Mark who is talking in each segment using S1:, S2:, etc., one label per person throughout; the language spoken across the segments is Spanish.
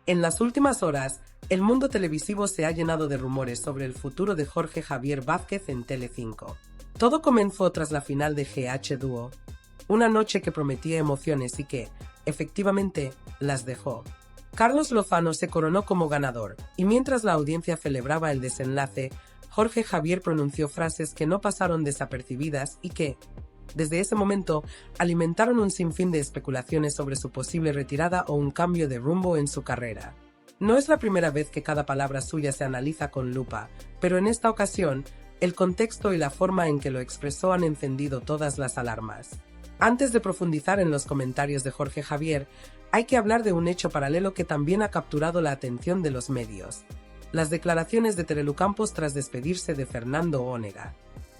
S1: En las últimas horas, el mundo televisivo se ha llenado de rumores sobre el futuro de Jorge Javier Vázquez en Telecinco. Todo comenzó tras la final de GH Dúo, una noche que prometía emociones y que, efectivamente, las dejó. Carlos Lozano se coronó como ganador, y mientras la audiencia celebraba el desenlace, Jorge Javier pronunció frases que no pasaron desapercibidas y que, desde ese momento, alimentaron un sinfín de especulaciones sobre su posible retirada o un cambio de rumbo en su carrera. No es la primera vez que cada palabra suya se analiza con lupa, pero en esta ocasión, el contexto y la forma en que lo expresó han encendido todas las alarmas. Antes de profundizar en los comentarios de Jorge Javier, hay que hablar de un hecho paralelo que también ha capturado la atención de los medios: las declaraciones de Terelu Campos tras despedirse de Fernando Onega.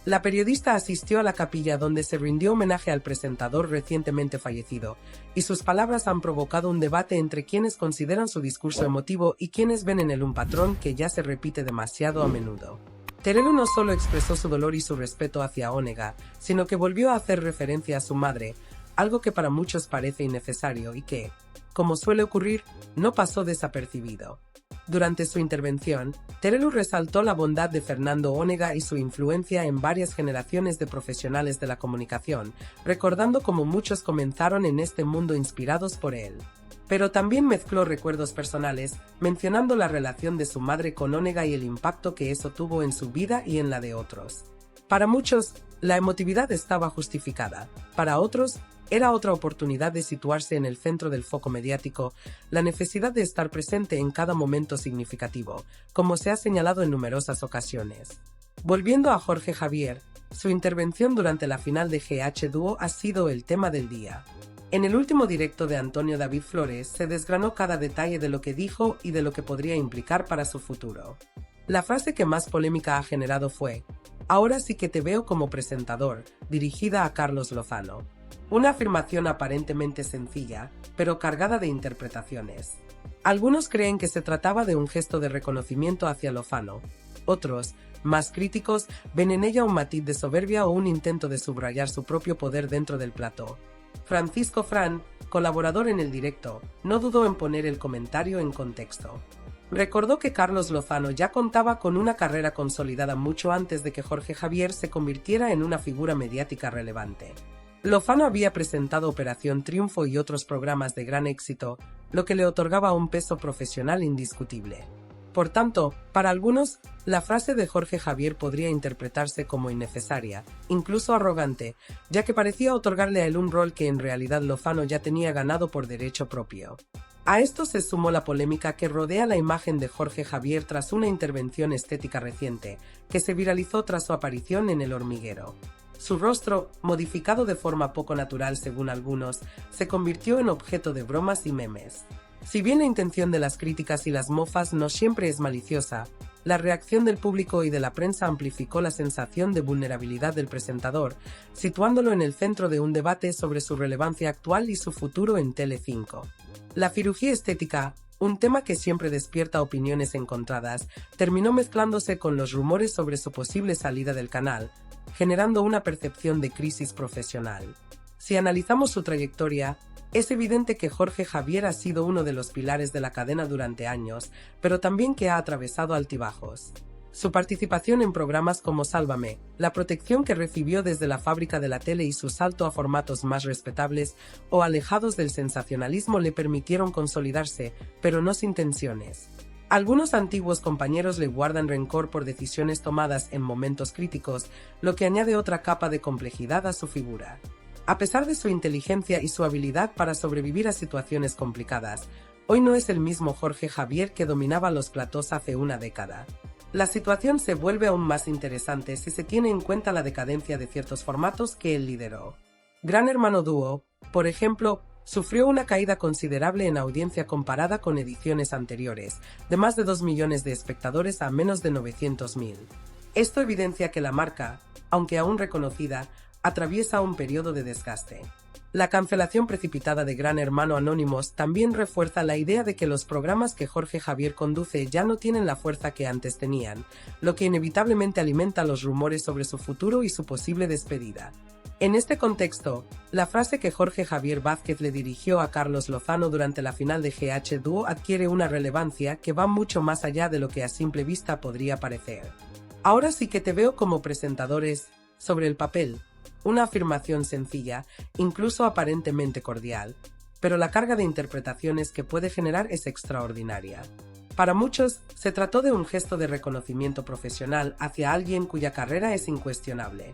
S1: La periodista asistió a la capilla donde se rindió homenaje al presentador recientemente fallecido, y sus palabras han provocado un debate entre quienes consideran su discurso emotivo y quienes ven en él un patrón que ya se repite demasiado a menudo. Terelu no solo expresó su dolor y su respeto hacia Onega, sino que volvió a hacer referencia a su madre, algo que para muchos parece innecesario y que, como suele ocurrir, no pasó desapercibido. Durante su intervención, Terelu resaltó la bondad de Fernando Onega y su influencia en varias generaciones de profesionales de la comunicación, recordando cómo muchos comenzaron en este mundo inspirados por él. Pero también mezcló recuerdos personales, mencionando la relación de su madre con Onega y el impacto que eso tuvo en su vida y en la de otros. Para muchos, la emotividad estaba justificada. Para otros, era otra oportunidad de situarse en el centro del foco mediático, la necesidad de estar presente en cada momento significativo, como se ha señalado en numerosas ocasiones. Volviendo a Jorge Javier, su intervención durante la final de GH Dúo ha sido el tema del día. En el último directo de Antonio David Flores se desgranó cada detalle de lo que dijo y de lo que podría implicar para su futuro. La frase que más polémica ha generado fue: "Ahora sí que te veo como presentador", dirigida a Carlos Lozano. Una afirmación aparentemente sencilla, pero cargada de interpretaciones. Algunos creen que se trataba de un gesto de reconocimiento hacia Lozano. Otros, más críticos, ven en ella un matiz de soberbia o un intento de subrayar su propio poder dentro del plató. Francisco Fran, colaborador en el directo, no dudó en poner el comentario en contexto. Recordó que Carlos Lozano ya contaba con una carrera consolidada mucho antes de que Jorge Javier se convirtiera en una figura mediática relevante. Lozano había presentado Operación Triunfo y otros programas de gran éxito, lo que le otorgaba un peso profesional indiscutible. Por tanto, para algunos, la frase de Jorge Javier podría interpretarse como innecesaria, incluso arrogante, ya que parecía otorgarle a él un rol que en realidad Lozano ya tenía ganado por derecho propio. A esto se sumó la polémica que rodea la imagen de Jorge Javier tras una intervención estética reciente, que se viralizó tras su aparición en El Hormiguero. Su rostro, modificado de forma poco natural según algunos, se convirtió en objeto de bromas y memes. Si bien la intención de las críticas y las mofas no siempre es maliciosa, la reacción del público y de la prensa amplificó la sensación de vulnerabilidad del presentador, situándolo en el centro de un debate sobre su relevancia actual y su futuro en Telecinco. La cirugía estética, un tema que siempre despierta opiniones encontradas, terminó mezclándose con los rumores sobre su posible salida del canal, generando una percepción de crisis profesional. Si analizamos su trayectoria, es evidente que Jorge Javier ha sido uno de los pilares de la cadena durante años, pero también que ha atravesado altibajos. Su participación en programas como Sálvame, la protección que recibió desde la fábrica de la tele y su salto a formatos más respetables o alejados del sensacionalismo le permitieron consolidarse, pero no sin tensiones. Algunos antiguos compañeros le guardan rencor por decisiones tomadas en momentos críticos, lo que añade otra capa de complejidad a su figura. A pesar de su inteligencia y su habilidad para sobrevivir a situaciones complicadas, hoy no es el mismo Jorge Javier que dominaba los platós hace una década. La situación se vuelve aún más interesante si se tiene en cuenta la decadencia de ciertos formatos que él lideró. Gran Hermano Dúo, por ejemplo, sufrió una caída considerable en audiencia comparada con ediciones anteriores, de más de 2 millones de espectadores a menos de 900.000. Esto evidencia que la marca, aunque aún reconocida, atraviesa un periodo de desgaste. La cancelación precipitada de Gran Hermano Anónimos también refuerza la idea de que los programas que Jorge Javier conduce ya no tienen la fuerza que antes tenían, lo que inevitablemente alimenta los rumores sobre su futuro y su posible despedida. En este contexto, la frase que Jorge Javier Vázquez le dirigió a Carlos Lozano durante la final de GH Dúo adquiere una relevancia que va mucho más allá de lo que a simple vista podría parecer. Ahora sí que te veo como presentadores sobre el papel. Una afirmación sencilla, incluso aparentemente cordial, pero la carga de interpretaciones que puede generar es extraordinaria. Para muchos, se trató de un gesto de reconocimiento profesional hacia alguien cuya carrera es incuestionable.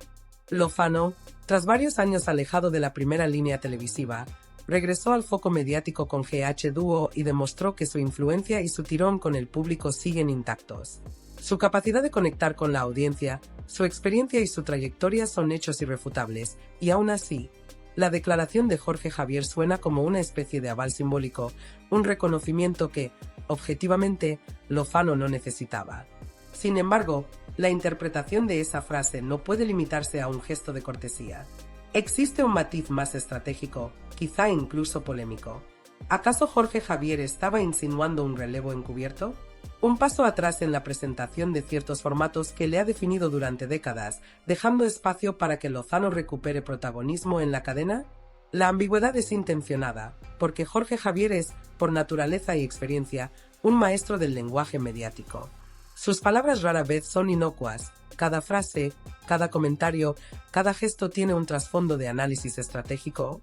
S1: Lozano, tras varios años alejado de la primera línea televisiva, regresó al foco mediático con GH Dúo y demostró que su influencia y su tirón con el público siguen intactos. Su capacidad de conectar con la audiencia, su experiencia y su trayectoria son hechos irrefutables, y aún así, la declaración de Jorge Javier suena como una especie de aval simbólico, un reconocimiento que, objetivamente, Lozano no necesitaba. Sin embargo, la interpretación de esa frase no puede limitarse a un gesto de cortesía. Existe un matiz más estratégico, quizá incluso polémico. ¿Acaso Jorge Javier estaba insinuando un relevo encubierto? Un paso atrás en la presentación de ciertos formatos que le ha definido durante décadas, dejando espacio para que Lozano recupere protagonismo en la cadena? La ambigüedad es intencionada, porque Jorge Javier es, por naturaleza y experiencia, un maestro del lenguaje mediático. Sus palabras rara vez son inocuas. Cada frase, cada comentario, cada gesto tiene un trasfondo de análisis estratégico,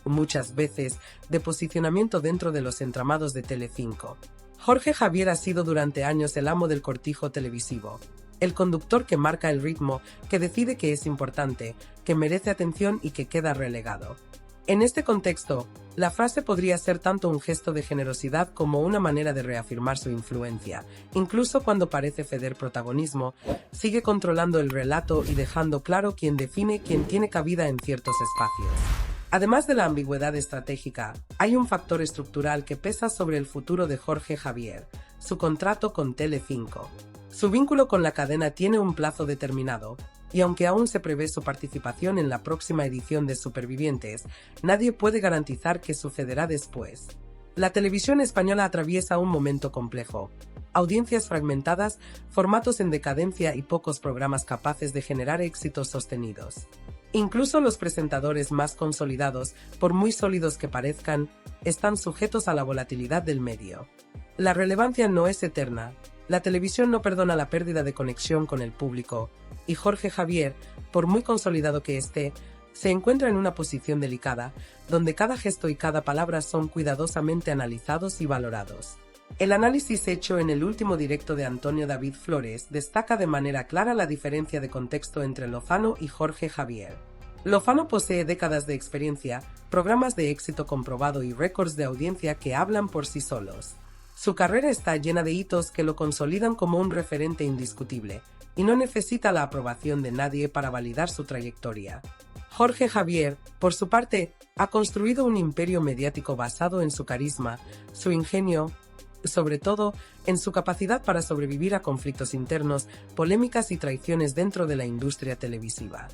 S1: muchas veces de posicionamiento dentro de los entramados de Telecinco. Jorge Javier ha sido durante años el amo del cortijo televisivo, el conductor que marca el ritmo, que decide que es importante, que merece atención y que queda relegado. En este contexto, la frase podría ser tanto un gesto de generosidad como una manera de reafirmar su influencia. Incluso cuando parece ceder protagonismo, sigue controlando el relato y dejando claro quién define quién tiene cabida en ciertos espacios. Además de la ambigüedad estratégica, hay un factor estructural que pesa sobre el futuro de Jorge Javier: su contrato con Telecinco. Su vínculo con la cadena tiene un plazo determinado, y aunque aún se prevé su participación en la próxima edición de Supervivientes, nadie puede garantizar qué sucederá después. La televisión española atraviesa un momento complejo. Audiencias fragmentadas, formatos en decadencia y pocos programas capaces de generar éxitos sostenidos. Incluso los presentadores más consolidados, por muy sólidos que parezcan, están sujetos a la volatilidad del medio. La relevancia no es eterna. La televisión no perdona la pérdida de conexión con el público, y Jorge Javier, por muy consolidado que esté, se encuentra en una posición delicada, donde cada gesto y cada palabra son cuidadosamente analizados y valorados. El análisis hecho en el último directo de Antonio David Flores destaca de manera clara la diferencia de contexto entre Lozano y Jorge Javier. Lozano posee décadas de experiencia, programas de éxito comprobado y récords de audiencia que hablan por sí solos. Su carrera está llena de hitos que lo consolidan como un referente indiscutible, y no necesita la aprobación de nadie para validar su trayectoria. Jorge Javier, por su parte, ha construido un imperio mediático basado en su carisma, su ingenio, sobre todo en su capacidad para sobrevivir a conflictos internos, polémicas y traiciones dentro de la industria televisiva.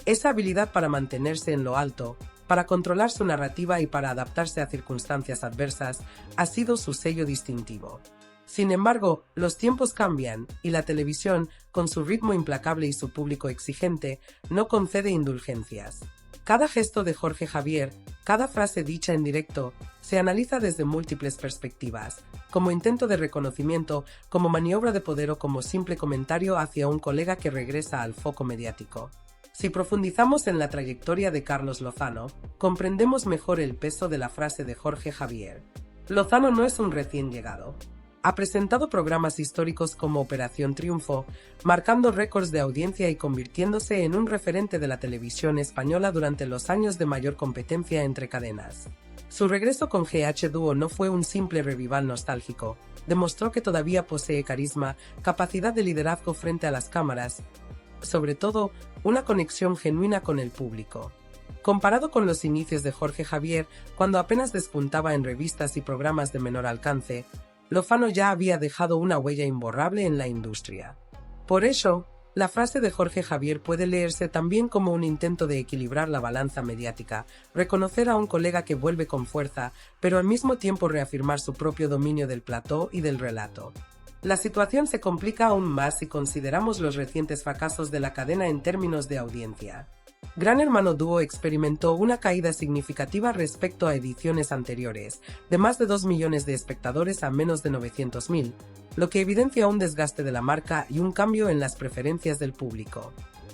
S1: Esa habilidad para mantenerse en lo alto, para controlar su narrativa y para adaptarse a circunstancias adversas, ha sido su sello distintivo. Sin embargo, los tiempos cambian, y la televisión, con su ritmo implacable y su público exigente, no concede indulgencias. Cada gesto de Jorge Javier, cada frase dicha en directo, se analiza desde múltiples perspectivas, como intento de reconocimiento, como maniobra de poder o como simple comentario hacia un colega que regresa al foco mediático. Si profundizamos en la trayectoria de Carlos Lozano, comprendemos mejor el peso de la frase de Jorge Javier. Lozano no es un recién llegado. Ha presentado programas históricos como Operación Triunfo, marcando récords de audiencia y convirtiéndose en un referente de la televisión española durante los años de mayor competencia entre cadenas. Su regreso con GH Dúo no fue un simple revival nostálgico, demostró que todavía posee carisma, capacidad de liderazgo frente a las cámaras, sobre todo, una conexión genuina con el público. Comparado con los inicios de Jorge Javier, cuando apenas despuntaba en revistas y programas de menor alcance, Lozano ya había dejado una huella imborrable en la industria. Por ello, La frase de Jorge Javier puede leerse también como un intento de equilibrar la balanza mediática, reconocer a un colega que vuelve con fuerza, pero al mismo tiempo reafirmar su propio dominio del plató y del relato. La situación se complica aún más si consideramos los recientes fracasos de la cadena en términos de audiencia. Gran Hermano Dúo experimentó una caída significativa respecto a ediciones anteriores, de más de 2 millones de espectadores a menos de 900.000, lo que evidencia un desgaste de la marca y un cambio en las preferencias del público.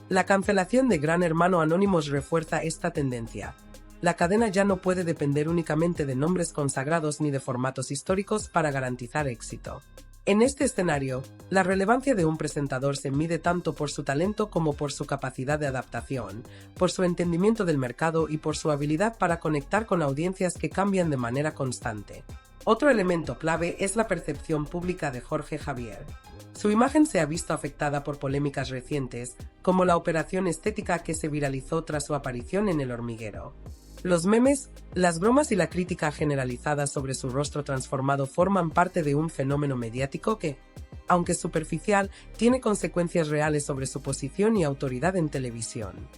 S1: La cancelación de Gran Hermano Anónimos refuerza esta tendencia. La cadena ya no puede depender únicamente de nombres consagrados ni de formatos históricos para garantizar éxito. En este escenario, la relevancia de un presentador se mide tanto por su talento como por su capacidad de adaptación, por su entendimiento del mercado y por su habilidad para conectar con audiencias que cambian de manera constante. Otro elemento clave es la percepción pública de Jorge Javier. Su imagen se ha visto afectada por polémicas recientes, como la operación estética que se viralizó tras su aparición en El Hormiguero. Los memes, las bromas y la crítica generalizada sobre su rostro transformado forman parte de un fenómeno mediático que, aunque superficial, tiene consecuencias reales sobre su posición y autoridad en televisión.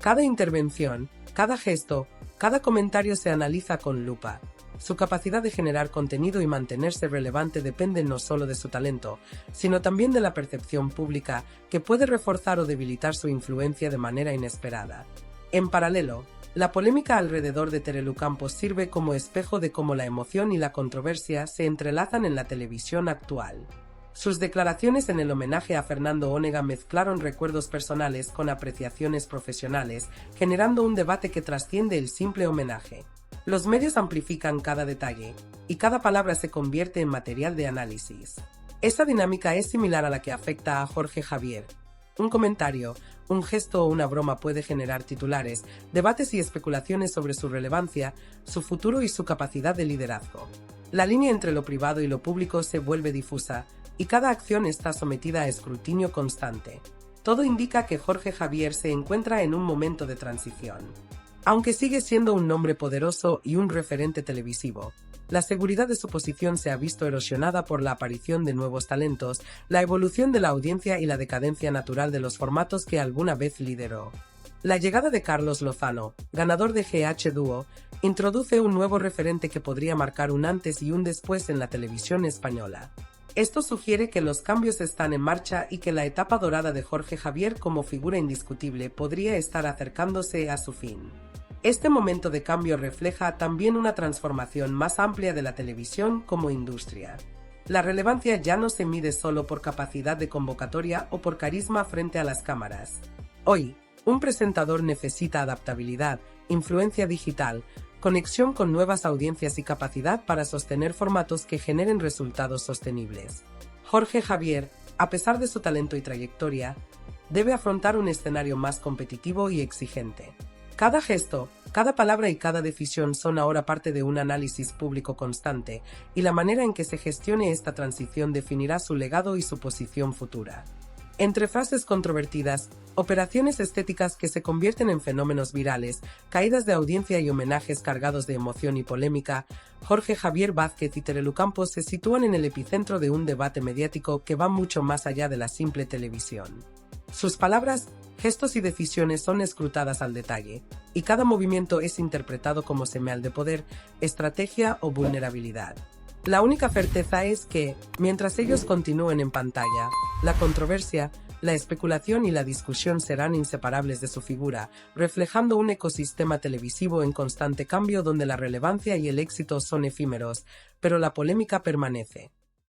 S1: Cada intervención, cada gesto, cada comentario se analiza con lupa. Su capacidad de generar contenido y mantenerse relevante depende no solo de su talento, sino también de la percepción pública, que puede reforzar o debilitar su influencia de manera inesperada. En paralelo, la polémica alrededor de Terelu Campos sirve como espejo de cómo la emoción y la controversia se entrelazan en la televisión actual. Sus declaraciones en el homenaje a Fernando Onega mezclaron recuerdos personales con apreciaciones profesionales, generando un debate que trasciende el simple homenaje. Los medios amplifican cada detalle, y cada palabra se convierte en material de análisis. Esta dinámica es similar a la que afecta a Jorge Javier. Un comentario, un gesto o una broma puede generar titulares, debates y especulaciones sobre su relevancia, su futuro y su capacidad de liderazgo. La línea entre lo privado y lo público se vuelve difusa, y cada acción está sometida a escrutinio constante. Todo indica que Jorge Javier se encuentra en un momento de transición. Aunque sigue siendo un nombre poderoso y un referente televisivo, la seguridad de su posición se ha visto erosionada por la aparición de nuevos talentos, la evolución de la audiencia y la decadencia natural de los formatos que alguna vez lideró. La llegada de Carlos Lozano, ganador de GH Dúo, introduce un nuevo referente que podría marcar un antes y un después en la televisión española. Esto sugiere que los cambios están en marcha y que la etapa dorada de Jorge Javier como figura indiscutible podría estar acercándose a su fin. Este momento de cambio refleja también una transformación más amplia de la televisión como industria. La relevancia ya no se mide solo por capacidad de convocatoria o por carisma frente a las cámaras. Hoy, un presentador necesita adaptabilidad, influencia digital, conexión con nuevas audiencias y capacidad para sostener formatos que generen resultados sostenibles. Jorge Javier, a pesar de su talento y trayectoria, debe afrontar un escenario más competitivo y exigente. Cada gesto, cada palabra y cada decisión son ahora parte de un análisis público constante, y la manera en que se gestione esta transición definirá su legado y su posición futura. Entre frases controvertidas, operaciones estéticas que se convierten en fenómenos virales, caídas de audiencia y homenajes cargados de emoción y polémica, Jorge Javier Vázquez y Terelu Campos se sitúan en el epicentro de un debate mediático que va mucho más allá de la simple televisión. Sus palabras, gestos y decisiones son escrutadas al detalle, y cada movimiento es interpretado como señal de poder, estrategia o vulnerabilidad. La única certeza es que, mientras ellos continúen en pantalla, la controversia, la especulación y la discusión serán inseparables de su figura, reflejando un ecosistema televisivo en constante cambio donde la relevancia y el éxito son efímeros, pero la polémica permanece.